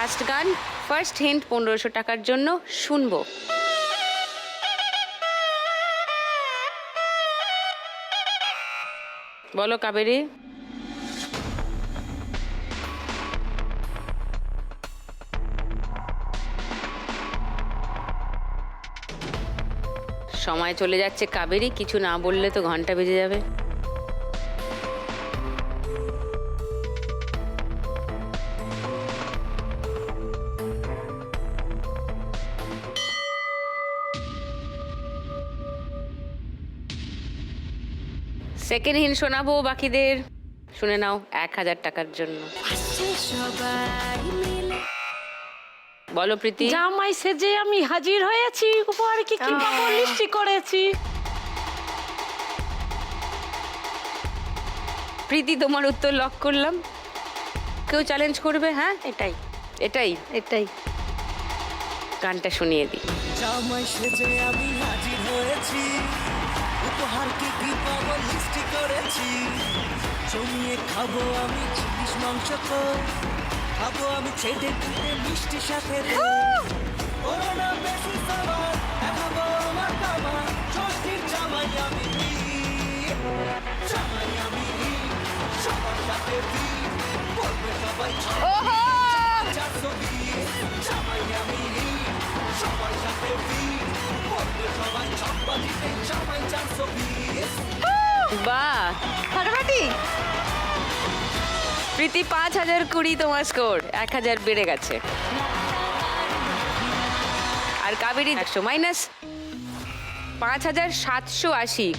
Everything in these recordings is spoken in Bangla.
ফার্স্ট গান, ফার্স্ট হিন্ট 1500 টাকার জন্য শুনবো। বলো কাবেরী। সময় চলে যাচ্ছে কাবেরী, কিছু না বললে তো ঘন্টা বেজে যাবে। সেকেন্ড হিন্ট শোনাবো বাকিদের, শুনে নাও 1000 টাকার জন্য। বলো প্রীতি। জামাই সেজে আমি হাজির হয়েছি, উপহারে কি কি পাবো লিস্টি করেছি। প্রীতি তোমার উত্তর লক করলাম। কেউ চ্যালেঞ্জ করবে? হ্যাঁ এটাই এটাই এটাই গানটা শুনিয়ে দিই। জামাই সেজে আমি হাজির হয়েছি, উপহার কি কি পাবো লিস্টি করেছি। জমিয়ে খাবো আমি চিকিস মাংস তো, খাবো আমি ছেটে কুটে মিষ্টি সাথে করোনা বেশি সবার দেখাবো আমার বাবা। ষষ্ঠীর জামাই আমি, জামাই আমি সবার সাথে বলবে সবাই 420। জামাই আমি সবার সাথে বলবে সবাই চম্পাজিতে জামাই 420। বাহ ফাটাফাটি। প্রীতি 5020 তোমার স্কোর, 1000 বেড়ে গেছে। আর কাবেরী 100 মাইনাস 5780।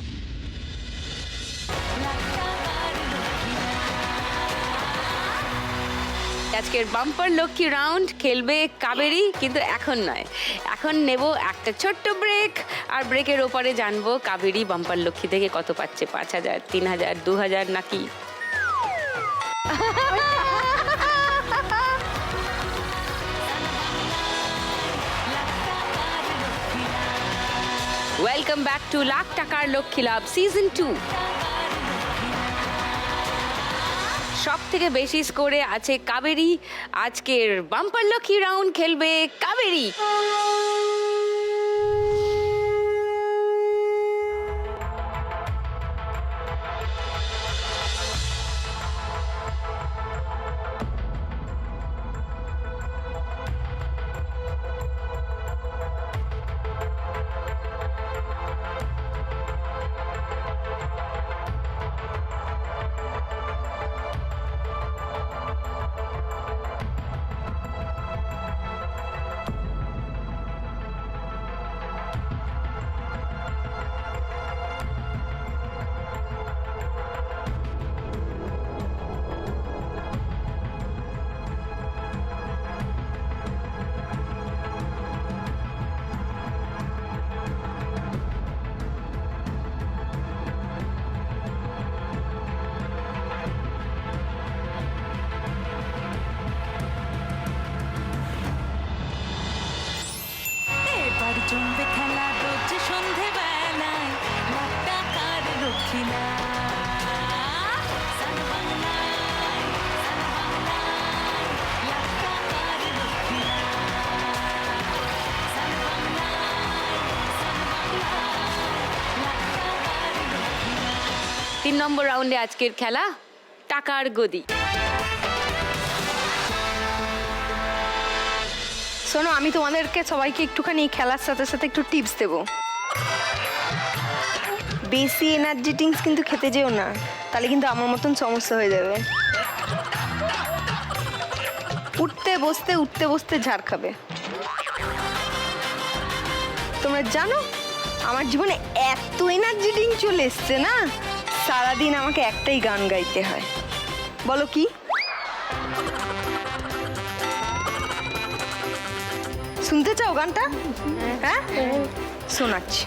আজকের বাম্পার লক্ষ্মী রাউন্ড খেলবে কাবেরী, কিন্তু এখন নয়, এখন নেব একটা ছোট্ট ব্রেক। আর ব্রেকের ওপরে জানবো কাবেরী বাম্পার লক্ষ্মী থেকে কত পাচ্ছে, 5000, 3000, 2000 নাকি। ওয়েলকাম ব্যাক টু লাখ টাকার লক্ষ্মী লাভ সিজন 2। সব থেকে বেশি স্কোরে আছে কাবেরী। আজকের বাম্পার লক্ষ্মী রাউন্ড খেলবে কাবেরী। জমবে খেলা রোজ সন্ধে বেলায়, লাখ টাকার লক্ষ্মী লাভ। লাখ টাকার লক্ষ্মী লাভ। 3 নম্বর রাউন্ডে আজকের খেলা টাকার গদি। শোনো, আমি তোমাদেরকে সবাইকে একটুখানি খেলার সাথে সাথে একটু টিপস দেবো। বেশি এনার্জি ড্রিঙ্কস কিন্তু খেতে যেও না, তাহলে কিন্তু আমার মতন সমস্যা হয়ে যাবে। উঠতে বসতে ঝাড় খাবে। তোমরা জানো আমার জীবনে এত এনার্জি ড্রিঙ্ক চলে এসছে না, সারাদিন আমাকে একটাই গান গাইতে হয়। বলো কি? শুনতে চাও গানটা? হ্যাঁ শোনাচ্ছি,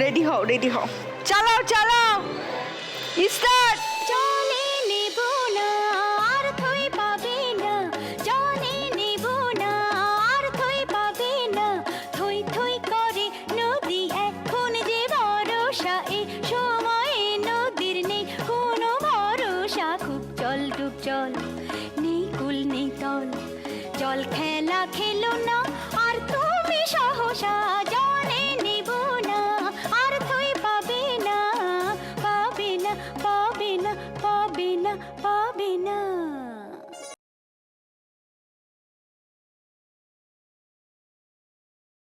রেডি হও রেডি হও, চালাও চালাও, স্টার্ট। জানে নেব না আর থই পাবে না, জানে নেব না আর থই পাবে না, থই থই করে নদী এখন যে ভরসা, এ সময়ে নদীর নেই কোনো ভরসা। খুব চল ডুব চল, নেই কুল নেই তল, জল খেলা খেলো না আর তুমি সহসা জল